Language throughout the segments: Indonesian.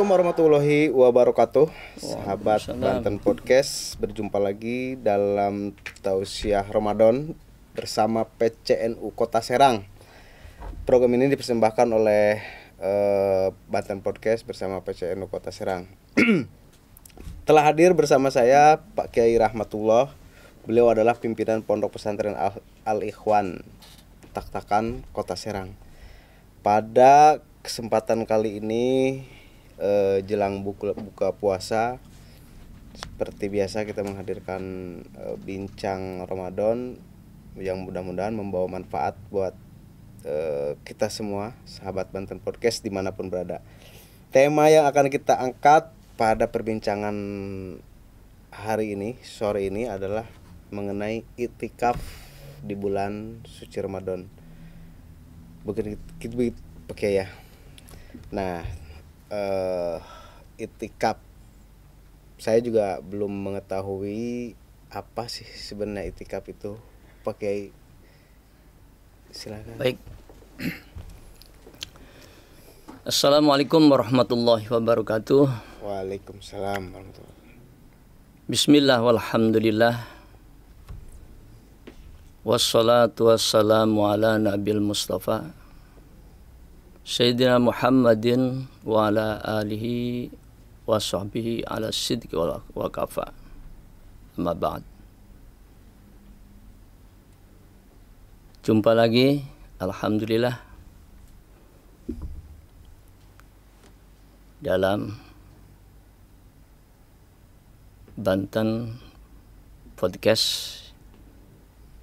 Assalamualaikum warahmatullahi wabarakatuh. Sahabat Waalaikumsalam. Banten Podcast, berjumpa lagi dalam Tausiah Ramadan bersama PCNU Kota Serang. Program ini dipersembahkan oleh Banten Podcast bersama PCNU Kota Serang. Telah hadir bersama saya Pak Kiai Rahmatullah. Beliau adalah pimpinan Pondok Pesantren Al-Ikhwan Tak-Takan Kota Serang. Pada kesempatan kali ini jelang buka puasa, seperti biasa kita menghadirkan bincang Ramadan yang mudah-mudahan membawa manfaat buat kita semua sahabat Banten Podcast dimanapun berada. Tema yang akan kita angkat pada perbincangan hari ini, sore ini adalah mengenai iktikaf di bulan suci Ramadan. Begitu pakai ya. Nah, iktikaf, saya juga belum mengetahui apa sih sebenarnya iktikaf itu. Pakai, silakan. Baik. Assalamualaikum warahmatullahi wabarakatuh. Waalaikumsalam warahmatullahi wabarakatuh. Bismillah walhamdulillah. Wassalatu wassalamu ala nabil mustafa Sayyidina Muhammadin wa ala alihi wa sahbihi ala sidqi wa kafa. Amma ba'd. Jumpa lagi, alhamdulillah, dalam Banten Podcast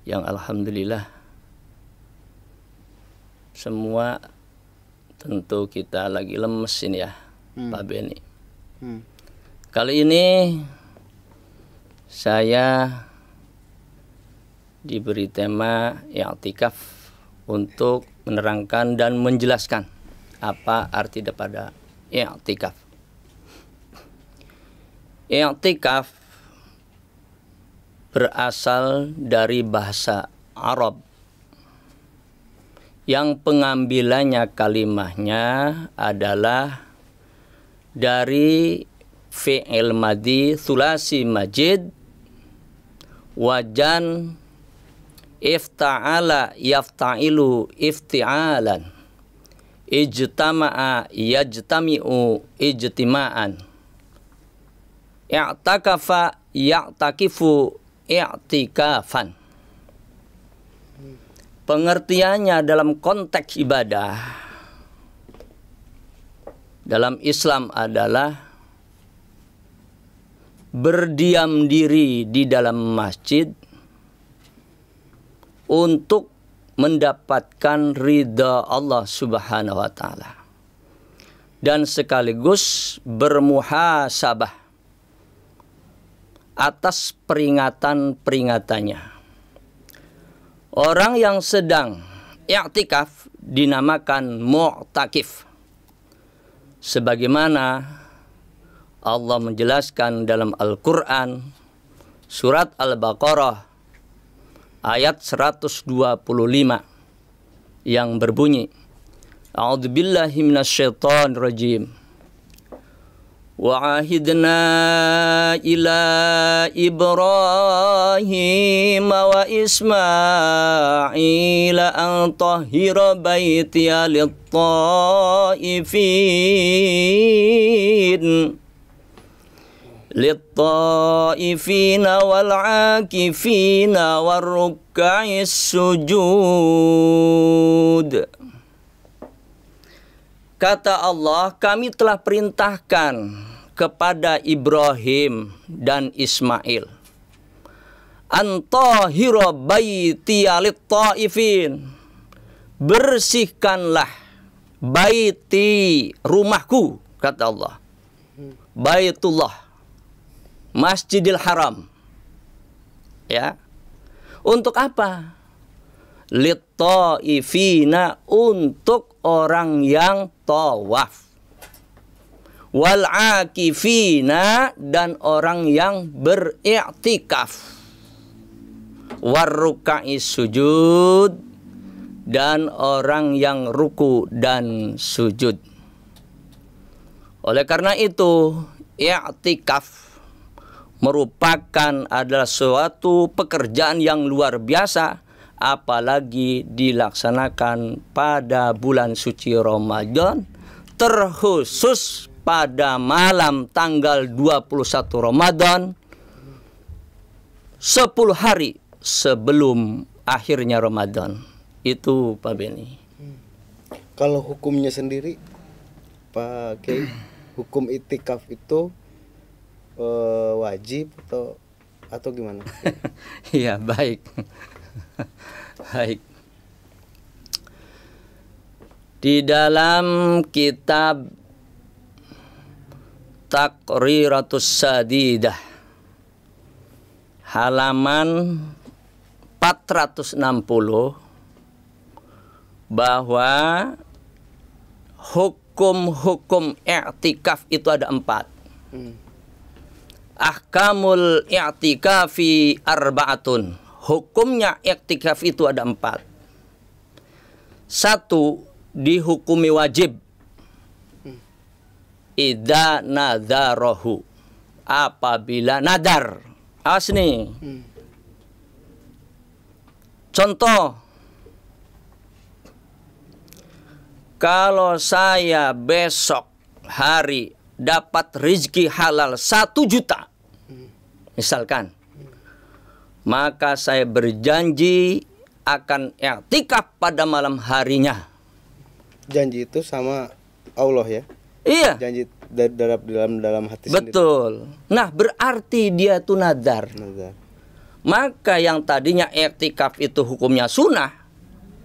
yang alhamdulillah semua tentu kita lagi lemes ini ya, Pak Beni. Kali ini saya diberi tema i'tikaf untuk menerangkan dan menjelaskan apa arti daripada i'tikaf. I'tikaf berasal dari bahasa Arab yang pengambilannya kalimahnya adalah dari fi'il madhi thulasi majid wajan ifta'ala yafta'ilu ifti'alan ijtama'a yajtami'u ijtima'an i'takafa ya'takifu i'tikafan. Pengertiannya dalam konteks ibadah dalam Islam adalah berdiam diri di dalam masjid untuk mendapatkan ridha Allah Subhanahu wa taala dan sekaligus bermuhasabah atas peringatan-peringatannya. Orang yang sedang i'tikaf dinamakan mu'takif. Sebagaimana Allah menjelaskan dalam Al-Quran surat Al-Baqarah ayat 125 yang berbunyi, A'udzubillahi minasyaitonirrajim. وَعَهِدْنَا إِلَى إِبْرَاهِيمَ وَإِسْمَاعِيلَ أَنْ طَهِّرَ بَيْتِيَ لِلطَّائِفِينَ وَالْعَاكِفِينَ وَالرُّكَّعِ السُّجُودِ. Kata Allah, kami telah perintahkan kepada Ibrahim dan Ismail, antahira baitiya lit-taifin, bersihkanlah baiti, rumahku, kata Allah, Baitullah, Masjidil Haram. Ya. Untuk apa? Lit-taifina, untuk orang yang tawaf. Wal akifina, dan orang yang beriktikaf. Warruka'is sujud, dan orang yang ruku dan sujud. Oleh karena itu, i'tikaf merupakan adalah suatu pekerjaan yang luar biasa, apalagi dilaksanakan pada bulan suci Ramadan, terkhusus pada malam tanggal 21 Ramadan, 10 hari sebelum akhirnya Ramadan. Itu Pak Beni. Kalau hukumnya sendiri Pak Kiai, hukum itikaf itu wajib atau gimana? Iya, baik. Baik. Di dalam kitab Taqriratus Sadidah halaman 460 bahwa hukum-hukum i'tikaf itu ada 4. Ahkamul i'tikafi arba'atun. Hukumnya i'tikaf itu ada 4. 1. Dihukumi wajib. Idza nadharahu. Apabila nadar. Awas nih. Contoh, kalau saya besok hari dapat rezeki halal 1 juta, misalkan, maka saya berjanji akan i'tikaf pada malam harinya. Janji itu sama Allah ya? Iya. Janji dalam hati sendiri. Betul. Nah, berarti dia itu nadar. Nadar. Maka yang tadinya i'tikaf itu hukumnya sunnah,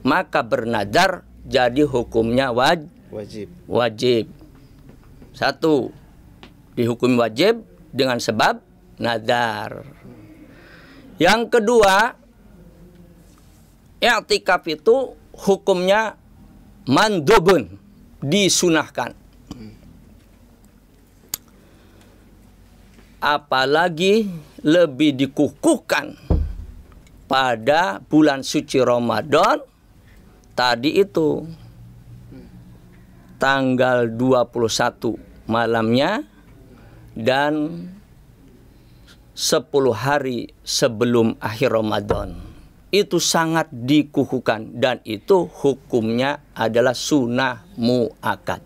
maka bernadar jadi hukumnya Wajib. wajib. 1. Dihukumi wajib dengan sebab nadar. Yang kedua, i'tikaf itu hukumnya mandubun, disunahkan. Apalagi lebih dikukuhkan pada bulan suci Ramadan tadi itu tanggal 21 malamnya dan 10 hari sebelum akhir Ramadan. Itu sangat dikukuhkan dan itu hukumnya adalah sunnah muakkad.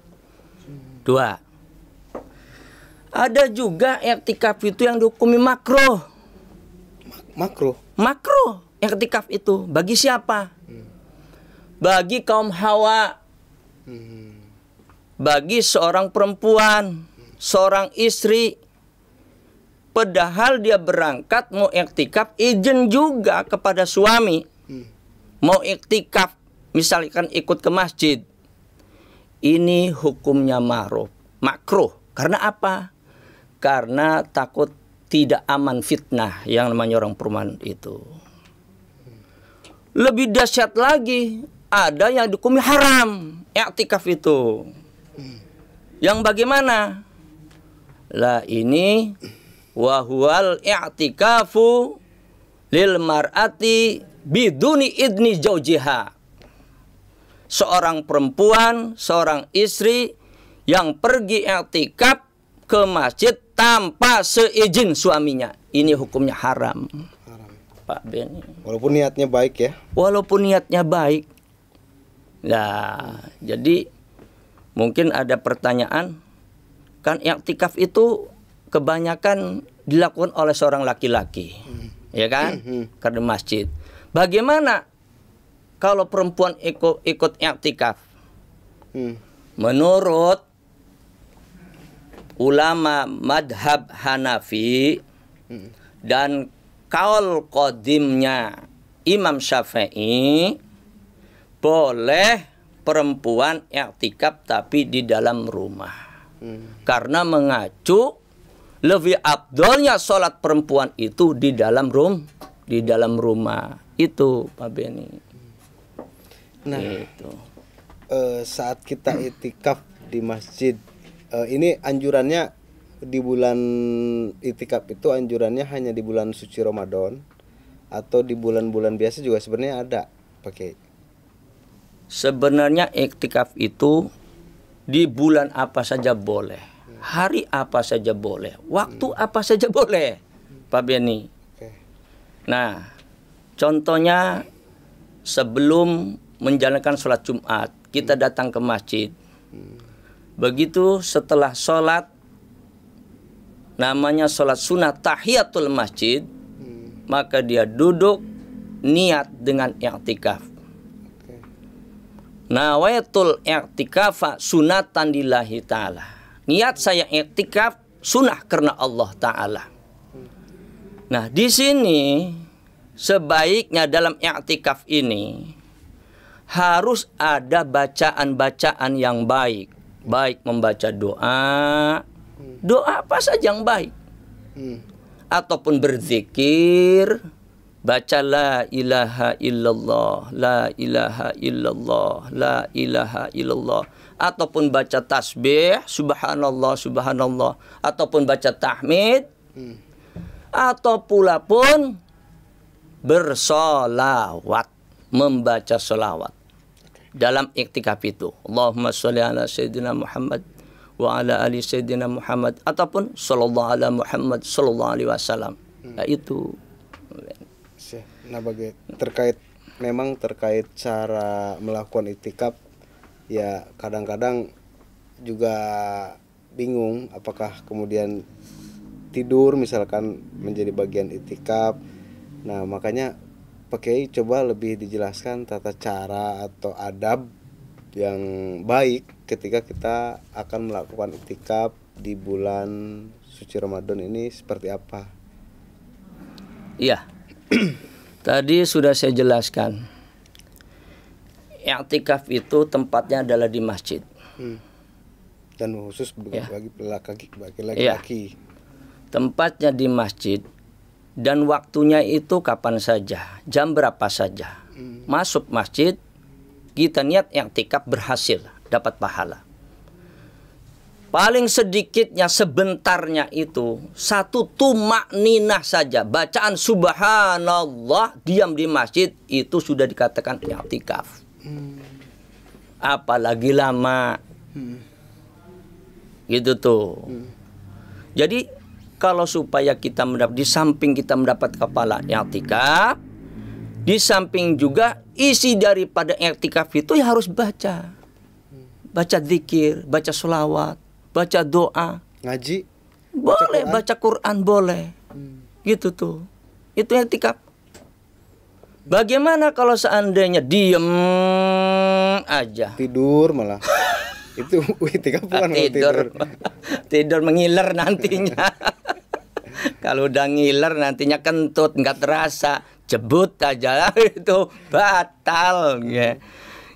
2. Ada juga i'tikaf itu yang dihukumi makruh. Makruh. Makruh i'tikaf itu bagi siapa? Bagi kaum hawa. Bagi seorang perempuan, seorang istri. Padahal dia berangkat mau i'tikaf, izin juga kepada suami. Mau i'tikaf, misalkan ikut ke masjid. Ini hukumnya makruh. Karena apa? Karena takut tidak aman fitnah yang namanya orang perempuan itu. Lebih dahsyat lagi, ada yang dihukumi haram i'tikaf itu. Yang bagaimana? Lah ini wahual i'tikafu lil mar'ati biduni idni zaujiha. Seorang perempuan, seorang istri yang pergi i'tikaf ke masjid tanpa seizin suaminya. Ini hukumnya haram. Pak Beni. Walaupun niatnya baik ya. Walaupun niatnya baik. Nah, jadi mungkin ada pertanyaan, kan i'tikaf itu kebanyakan dilakukan oleh seorang laki-laki, ya kan? Karena masjid. Bagaimana kalau perempuan ikut i'tikaf? Menurut ulama madhab Hanafi dan kaul qadimnya Imam Syafi'i, boleh perempuan i'tikaf tapi di dalam rumah. Karena mengacu lebih afdolnya sholat perempuan itu di dalam rumah. Itu Pak Beni. Nah, itu. Saat kita i'tikaf di masjid, ini anjurannya di bulan i'tikaf itu anjurannya hanya di bulan suci Ramadan atau di bulan-bulan biasa juga sebenarnya ada pakai. Sebenarnya i'tikaf itu di bulan apa saja boleh. Hari apa saja boleh, waktu apa saja boleh, Pak Beni. Nah, contohnya sebelum menjalankan sholat Jumat, kita datang ke masjid. Begitu setelah sholat, namanya sholat sunat tahiyatul masjid, maka dia duduk niat dengan i'tikaf. Nawaitul i'tikafa sunatan lillahi ta'ala. Niat saya i'tikaf sunnah karena Allah Ta'ala. Nah, di sini sebaiknya dalam i'tikaf ini harus ada bacaan-bacaan yang baik. Baik membaca doa, doa apa saja yang baik. Ataupun berzikir, baca la ilaha illallah, la ilaha illallah, la ilaha illallah. Ataupun baca tasbih, subhanallah, subhanallah. Ataupun baca tahmid. Atau pula pun bersolawat, membaca solawat dalam iktikaf itu. Allahumma sholli ala sayyidina Muhammad wa ala ali sayyidina Muhammad, ataupun sallallahu ala Muhammad sallallahu alaihi wasallam. Nah, itu. Nah, memang terkait cara melakukan iktikaf, ya kadang-kadang juga bingung apakah kemudian tidur misalkan menjadi bagian iktikaf. Nah, makanya Pak Kiai coba lebih dijelaskan tata cara atau adab yang baik ketika kita akan melakukan iktikaf di bulan suci Ramadan ini seperti apa? Iya. Tadi sudah saya jelaskan. I'tikaf itu tempatnya adalah di masjid. Dan khusus bagi laki-laki. Ya. Tempatnya di masjid. Dan waktunya itu kapan saja, jam berapa saja. Masuk masjid, kita niat i'tikaf berhasil, dapat pahala. Paling sedikitnya sebentarnya itu satu tumak ninah saja, bacaan subhanallah, diam di masjid, itu sudah dikatakan i'tikaf. Apalagi lama. Gitu tuh. Jadi kalau supaya kita di samping kita mendapat kepala i'tikaf, di samping juga isi daripada i'tikaf itu ya harus baca. Baca zikir, baca sholawat, baca doa. Ngaji? Boleh, baca Quran boleh. Gitu tuh. Itu i'tikaf. Bagaimana kalau seandainya diem aja? Tidur malah. Itu i'tikaf bukan tidur. Tidur mengiler nantinya. Kalau udah ngiler nantinya kentut, nggak terasa, jebut aja itu batal ya.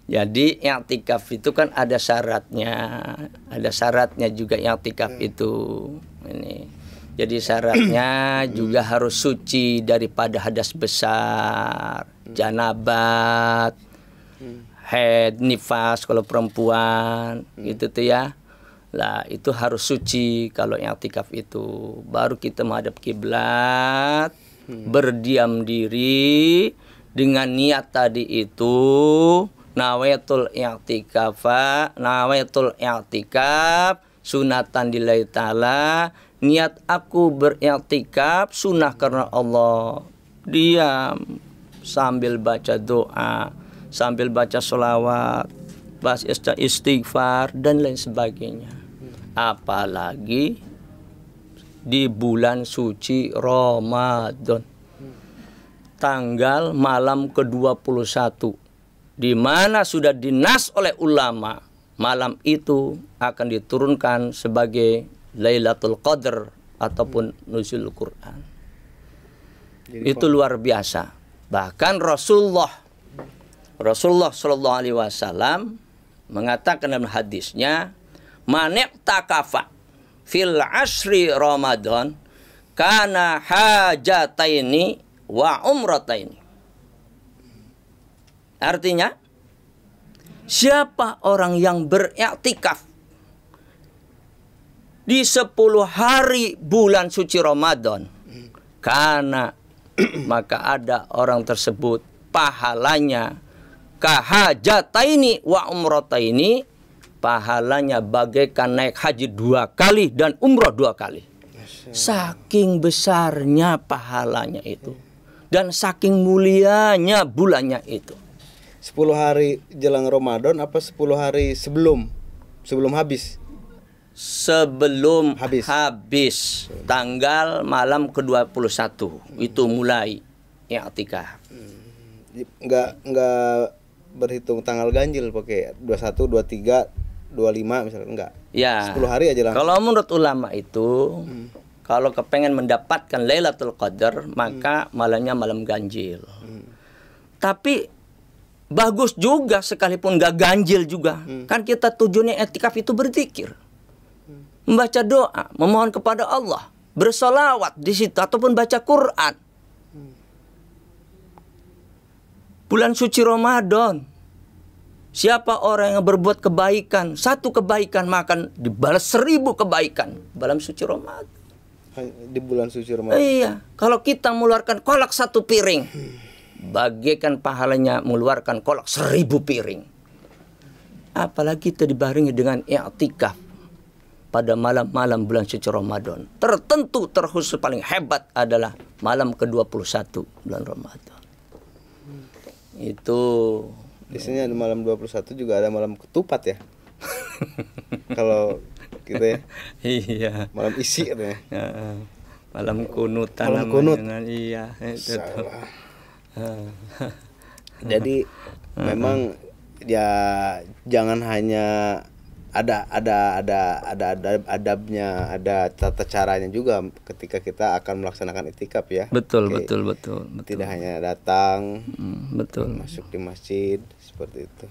Jadi i'tikaf itu kan ada syaratnya juga i'tikaf itu. Ini. Jadi syaratnya juga harus suci daripada hadas besar, janabat, haid, nifas kalau perempuan, gitu tuh ya. Lah itu harus suci kalau i'tikaf itu. Baru kita menghadap kiblat, berdiam diri dengan niat tadi itu, nawaitul i'tikaf sunatan lillahi ta'ala, niat aku beriktikaf sunnah karena Allah. Diam sambil baca doa, sambil baca sholawat, baca istighfar dan lain sebagainya. Apalagi di bulan suci Ramadan, tanggal malam ke-21, di mana sudah dinas oleh ulama, malam itu akan diturunkan sebagai Lailatul Qadar ataupun nuzul Quran. Itu luar biasa. Bahkan Rasulullah Shallallahu Alaihi Wasallam mengatakan dalam hadisnya, "Mani'takafa fil ashri Ramadan kana hajataini wa umrataini." Artinya, siapa orang yang beriktikaf di 10 hari bulan suci Ramadan, karena maka ada orang tersebut pahalanya kahajataini wa umrataini, pahalanya bagaikan naik haji 2 kali dan umroh 2 kali. Saking besarnya pahalanya itu. Dan saking mulianya bulannya itu. 10 hari jelang Ramadan apa 10 hari sebelum habis? Sebelum Habis. tanggal malam ke-21 itu mulai i'tikaf. Enggak berhitung tanggal ganjil pakai 21, 23, 25 misalnya enggak. Ya. 10 hari aja langsung. Kalau menurut ulama itu kalau kepengen mendapatkan Lailatul Qadar maka malamnya malam ganjil. Tapi bagus juga sekalipun gak ganjil juga. Kan kita tujuannya i'tikaf itu berzikir. Membaca doa, memohon kepada Allah, bersolawat di situ ataupun baca Quran. Bulan suci Ramadan. Siapa orang yang berbuat kebaikan, 1 kebaikan maka dibalas 1000 kebaikan dalam suci Ramadan. Di bulan suci Ramadan. Iya, kalau kita mengeluarkan kolak 1 piring, bagaikan pahalanya mengeluarkan kolak 1000 piring. Apalagi kita dibarengi dengan i'tikaf pada malam-malam bulan suci Ramadan. Tertentu terkhusus paling hebat adalah malam ke-21 bulan Ramadan. Itu biasanya di malam 21 juga ada malam ketupat ya. Kalau kita ya. Iya. Malam isi katanya. Malam kunutan. Malam kunut. Iya, itu. Jadi memang ya jangan hanya ada adabnya, ada tata caranya juga ketika kita akan melaksanakan i'tikaf ya. Betul. Tidak hanya datang, betul. masuk di masjid seperti itu.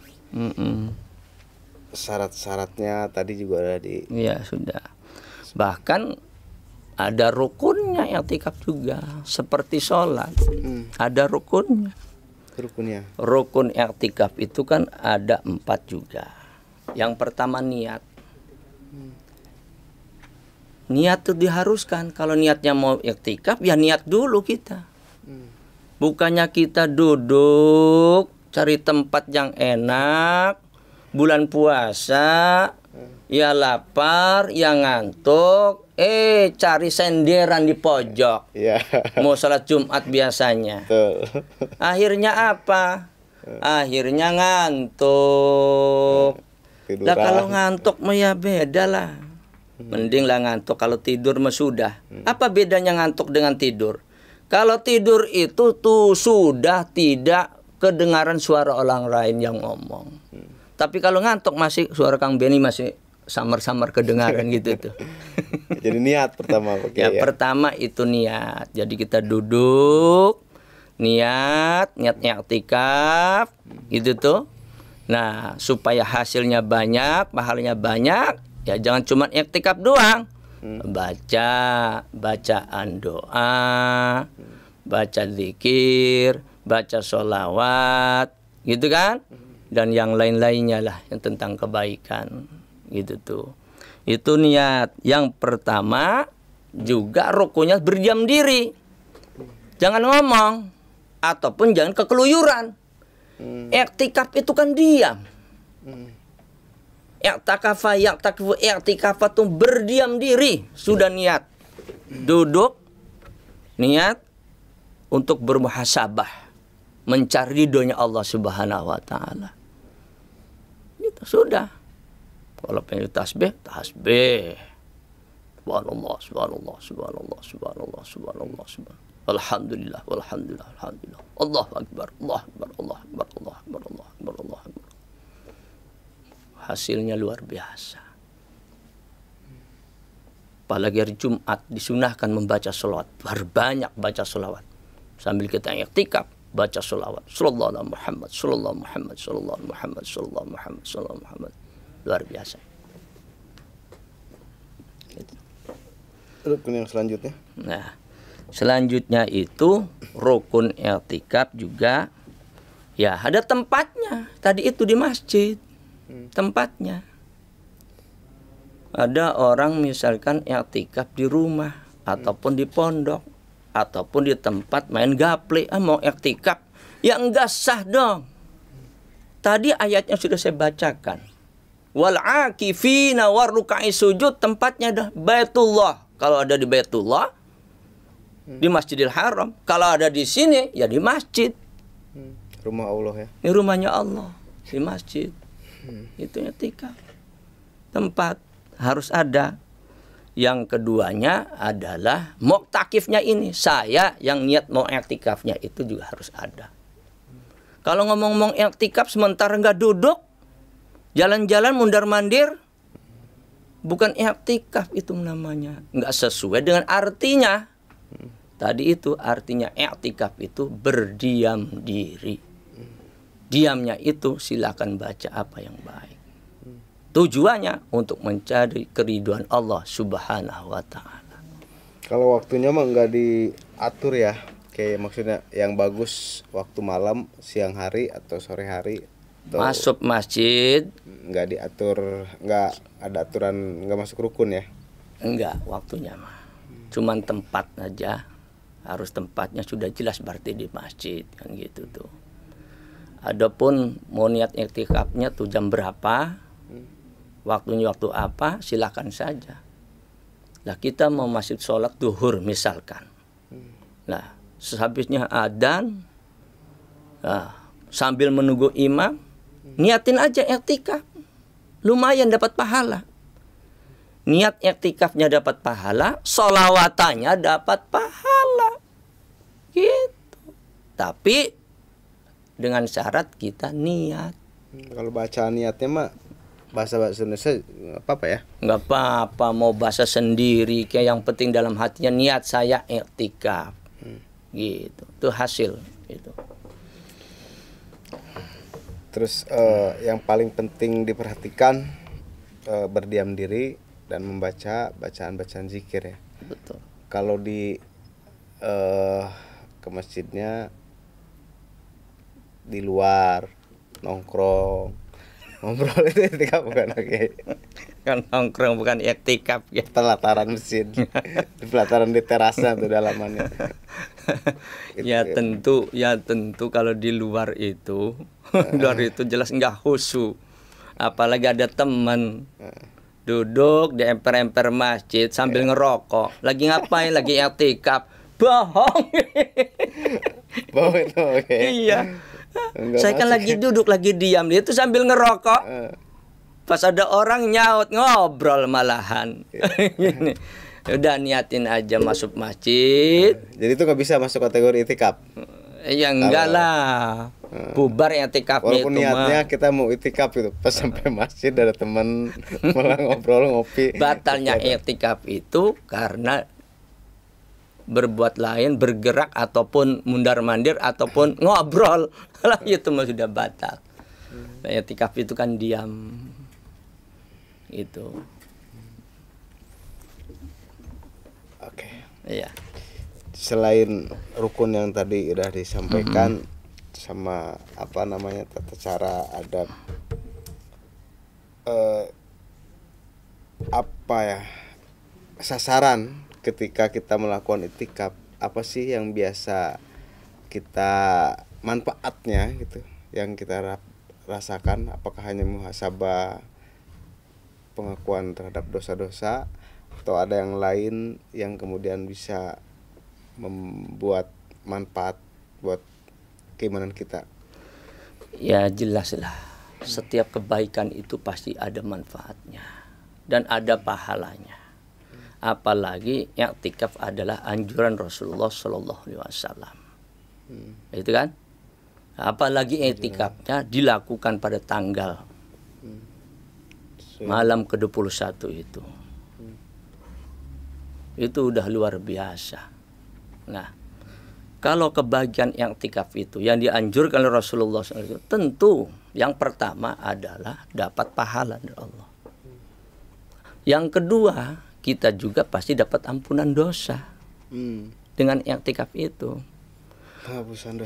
Syarat-syaratnya tadi juga ada di. Iya, sudah. Bahkan ada rukunnya i'tikaf juga, seperti sholat. Ada rukunnya. Rukun i'tikaf itu kan ada 4 juga. Yang pertama niat. Niat itu diharuskan. Kalau niatnya mau i'tikaf ya niat dulu kita. Bukannya kita duduk cari tempat yang enak, bulan puasa, ya lapar, ya ngantuk, cari senderan di pojok. Mau sholat Jumat biasanya. Akhirnya apa? Akhirnya ngantuk. Lah kalau ngantuk mah ya beda lah. Mending lah ngantuk, kalau tidur mah sudah. Apa bedanya ngantuk dengan tidur? Kalau tidur itu tuh sudah tidak kedengaran suara orang lain yang ngomong. Tapi kalau ngantuk masih suara Kang Beni masih samar-samar kedengaran gitu tuh. Jadi niat pertama pertama itu niat. Jadi kita duduk, niat i'tikaf gitu tuh. Nah, supaya hasilnya banyak, pahalanya banyak, ya jangan cuma i'tikaf doang. Bacaan doa, baca zikir, baca sholawat, gitu kan? Dan yang lain-lainnya lah yang tentang kebaikan, gitu tuh. Itu niat. Yang pertama juga rukunnya berdiam diri. Jangan ngomong ataupun jangan kekeluyuran. I'tikaf itu kan diam. I'tikaf itu berdiam diri. Sudah niat. Duduk. Niat untuk bermuhasabah. Mencari ridhonya Allah Subhanahu wa taala. Itu sudah. Kalau pengen tasbih, tasbih. Subhanallah, subhanallah, subhanallah, subhanallah, subhanallah, subhanallah. Alhamdulillah, walhamdulillah, alhamdulillah. Allahu akbar, Allahu akbar, Allahu akbar, Allahu akbar, Allahu akbar, Allahu akbar. Hasilnya luar biasa. Apalagi hari Jumat disunahkan membaca sholawat. Berbanyak baca sholawat. Sambil kita i'tikaf, baca sholawat. Sallallahu alaihi Muhammad, sallallahu Muhammad, sallallahu Muhammad, sallallahu Muhammad, sallallahu Muhammad. Luar biasa. Rukun yang selanjutnya. Nah, selanjutnya itu rukun i'tikaf juga ya ada tempatnya. Tadi itu di masjid. Tempatnya. Ada orang misalkan i'tikaf di rumah ataupun di pondok ataupun di tempat main gaple, mau i'tikaf ya enggak sah dong. Tadi ayatnya sudah saya bacakan. wal akifina warrukai sujud, tempatnya dah Baitullah. Kalau ada di Baitullah, di Masjidil Haram. Kalau ada di sini, ya di masjid. Rumah Allah ya. Ini rumahnya Allah, di masjid. Itu i'tikaf. Tempat harus ada. Yang keduanya adalah muktakifnya ini. Saya yang niat mau i'tikafnya itu juga harus ada. Kalau ngomong-ngomong i'tikaf sementara nggak duduk, jalan-jalan mundar-mandir, bukan i'tikaf itu namanya. Nggak sesuai dengan artinya. Tadi itu artinya i'tikaf itu berdiam diri. Diamnya itu silakan baca apa yang baik. Tujuannya untuk mencari keriduan Allah Subhanahu wa Ta'ala. Kalau waktunya mah nggak diatur ya, kayak maksudnya yang bagus waktu malam, siang hari atau sore hari. Atau Masuk masjid nggak diatur, nggak ada aturan, nggak masuk rukun ya? enggak waktunya mah. Cuman tempat aja. Harus tempatnya sudah jelas berarti di masjid kan gitu tuh. Adapun mau niat i'tikafnya tuh jam berapa? Waktunya waktu apa, silakan saja. Lah kita mau masjid sholat duhur misalkan. Nah, sehabisnya adzan, sambil menunggu imam, niatin aja i'tikaf. Lumayan dapat pahala. Niat i'tikafnya dapat pahala, sholawatannya dapat pahala. Gitu. Tapi dengan syarat kita niat. Kalau bacaan niatnya mah bahasa Indonesia apa ya? Nggak apa-apa mau bahasa sendiri, kayak yang penting dalam hatinya niat saya i'tikaf. Gitu. Itu hasil itu. Terus yang paling penting diperhatikan berdiam diri dan membaca bacaan-bacaan zikir ya. Betul. Kalau di ke masjidnya di luar nongkrong ngobrol itu i'tikaf bukan? Oke. Kan nongkrong bukan i'tikaf ya. Pelataran masjid, di pelataran di terasnya tuh dalamannya. Ya tentu kalau di luar itu, luar itu jelas nggak khusyuk. Apalagi ada teman duduk di emper-emper masjid sambil ngerokok. Lagi ngapain? Lagi i'tikaf. Bohong. Bohong itu oke. Iya. Enggak Saya kan masuk lagi duduk, lagi diam. Dia tuh sambil ngerokok. Pas ada orang nyaut, ngobrol malahan. Gini. Udah niatin aja masuk masjid. Jadi itu nggak bisa masuk kategori i'tikaf. Ya enggak lah. Bubar i'tikafnya itu Walaupun niatnya mah. kita mau i'tikaf gitu, pas sampai masjid ada teman malah ngobrol ngopi. Batalnya i'tikaf itu karena berbuat lain, bergerak ataupun mundar-mandir ataupun ngobrol. Lah itu mah sudah batal. I'tikaf itu kan diam. Itu. Oke. Iya. Selain rukun yang tadi udah disampaikan sama apa namanya tata cara adab, apa ya sasaran ketika kita melakukan i'tikaf, apa sih yang biasa kita manfaatnya gitu yang kita rasakan? Apakah hanya muhasabah, pengakuan terhadap dosa-dosa, atau ada yang lain yang kemudian bisa membuat manfaat buat keimanan kita? Ya jelaslah. Setiap kebaikan itu pasti ada manfaatnya dan ada pahalanya. Apalagi i'tikaf adalah anjuran Rasulullah Shallallahu Alaihi Wasallam. Itu kan? Apalagi i'tikafnya dilakukan pada tanggal malam ke-21 itu. Itu udah luar biasa. Nah, kalau kebahagiaan i'tikaf itu yang dianjurkan oleh Rasulullah SAW, tentu yang pertama adalah dapat pahala dari Allah. Yang kedua, kita juga pasti dapat ampunan dosa dengan i'tikaf itu.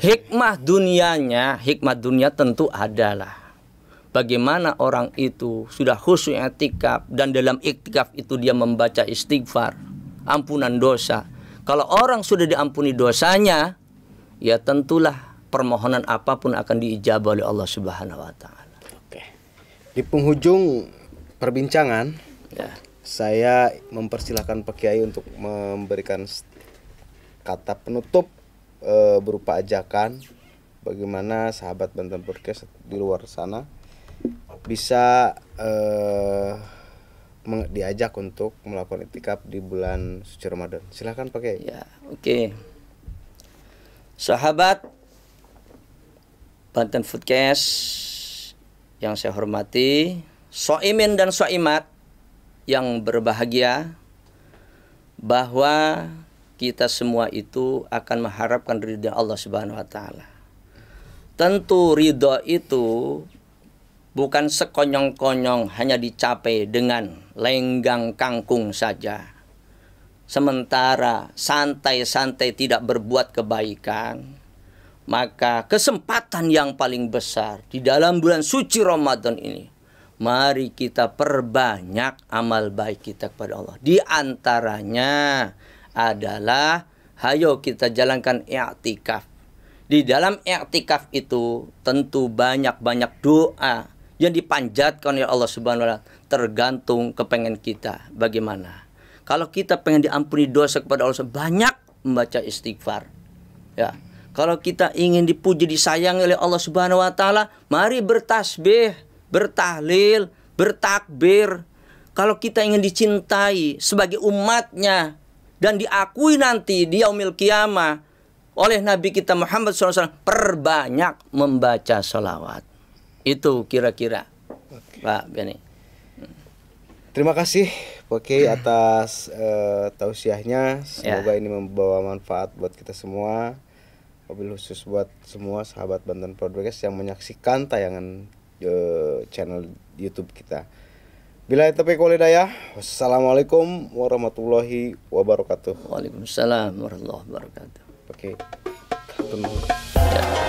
Hikmah dunia tentu adalah bagaimana orang itu sudah khusyuk i'tikaf dan dalam i'tikaf itu dia membaca istighfar, ampunan dosa. Kalau orang sudah diampuni dosanya, ya tentulah permohonan apapun akan diijabah oleh Allah Subhanahu wa taala. Oke. Di penghujung perbincangan, Ya. saya mempersilahkan Pak Kiai untuk memberikan kata penutup berupa ajakan bagaimana sahabat Banten Podcast di luar sana bisa diajak untuk melakukan iktikaf di bulan suci Ramadan. Silahkan Pak Kiai. Ya, oke. Sahabat Banten Podcast yang saya hormati, soimin dan soimat yang berbahagia, bahwa kita semua itu akan mengharapkan ridha Allah Subhanahu wa taala. Tentu ridha itu bukan sekonyong-konyong hanya dicapai dengan lenggang kangkung saja. Sementara santai-santai tidak berbuat kebaikan, maka kesempatan yang paling besar di dalam bulan suci Ramadan ini, mari kita perbanyak amal baik kita kepada Allah. Di antaranya adalah hayo kita jalankan i'tikaf. Di dalam i'tikaf itu tentu banyak-banyak doa yang dipanjatkan oleh Allah Subhanahu wa taala, tergantung kepengen kita bagaimana. Kalau kita pengen diampuni dosa kepada Allah, banyak membaca istighfar. Ya. Kalau kita ingin dipuji, disayangi oleh Allah Subhanahu wa taala, mari bertasbih, bertahlil, bertakbir. Kalau kita ingin dicintai sebagai umatnya dan diakui nanti di yaumil qiyamah oleh Nabi kita Muhammad SAW, perbanyak membaca sholawat. Itu kira-kira, Pak Beni. Terima kasih Pak Kiai atas tausiahnya. Semoga ini membawa manfaat buat kita semua. Wabil khusus buat semua sahabat Banten Podcast yang menyaksikan tayangan channel YouTube kita. Bila taufiq wal hidayah. Wassalamualaikum warahmatullahi wabarakatuh. Waalaikumsalam warahmatullahi wabarakatuh. Oke. Ya.